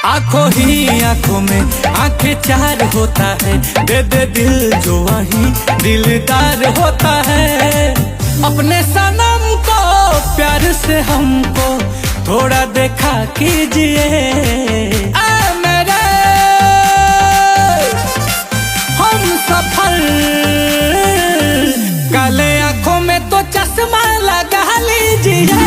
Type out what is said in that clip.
आंखों ही आंखों में आंखें चार होता है, दे दे दिल जो वही दिलदार होता है। अपने सनम को प्यार से हमको थोड़ा देखा कीजिए, मेरे हम सफल। काले आंखों में तो चश्मा लगा लीजिए।